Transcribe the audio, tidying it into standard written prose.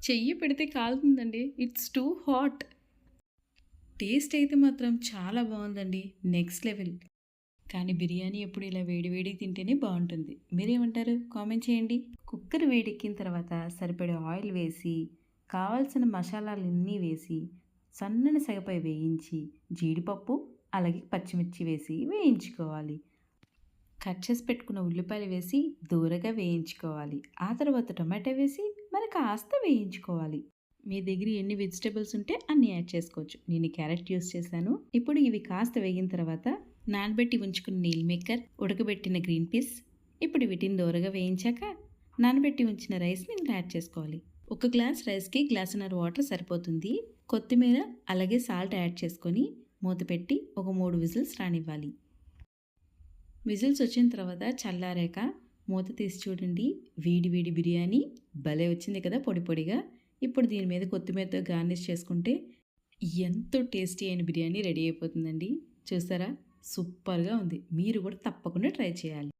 చెయ్యి పెడితే కాలుతుందండి. It's too hot. టేస్ట్ అయితే మాత్రం చాలా బావుందండి. Next level. కానీ బిర్యానీ ఎప్పుడు ఇలా వేడి వేడిగా తింటేనే బావుంటుంది. మీరేమంటారు? కామెంట్ చేయండి. కుక్కర్ వేడెక్కిన తర్వాత సరిపడే ఆయిల్ వేసి, కావాల్సిన మసాలాలన్నీ వేసి, సన్నని సెగపై వేయించి, జీడిపప్పు, అలాగే పచ్చిమిర్చి వేసి వేయించుకోవాలి. కట్ చేసి పెట్టుకున్న ఉల్లిపాయలు వేసి దూరగా వేయించుకోవాలి. ఆ తర్వాత టొమాటో వేసి మరి కాస్త వేయించుకోవాలి. మీ దగ్గర ఎన్ని వెజిటబుల్స్ ఉంటే అన్ని యాడ్ చేసుకోవచ్చు. నేను క్యారెట్ యూస్ చేశాను. ఇప్పుడు ఇవి కాస్త వేగిన తర్వాత నానబెట్టి ఉంచుకున్న మీల్ మేకర్, ఉడకబెట్టిన గ్రీన్ పీస్, ఇప్పుడు వీటిని దూరగా వేయించాక నానబెట్టి ఉంచిన రైస్ని ఇందులో యాడ్ చేసుకోవాలి. ఒక గ్లాస్ రైస్కి గ్లాసున్నర వాటర్ సరిపోతుంది. కొత్తిమీర అలాగే సాల్ట్ యాడ్ చేసుకొని మూత పెట్టి ఒక 3 విజిల్స్ రానివ్వాలి. విజిల్స్ వచ్చిన తర్వాత చల్లారాక మూత తీసి చూడండి. వేడి వేడి బిర్యానీ భలే వచ్చింది కదా, పొడి పొడిగా. ఇప్పుడు దీని మీద కొత్తిమీరతో గార్నిష్ చేసుకుంటే ఎంతో టేస్టీ అయిన బిర్యానీ రెడీ అయిపోతుందండి. చూసారా, సూపర్గా ఉంది. మీరు కూడా తప్పకుండా ట్రై చేయాలి.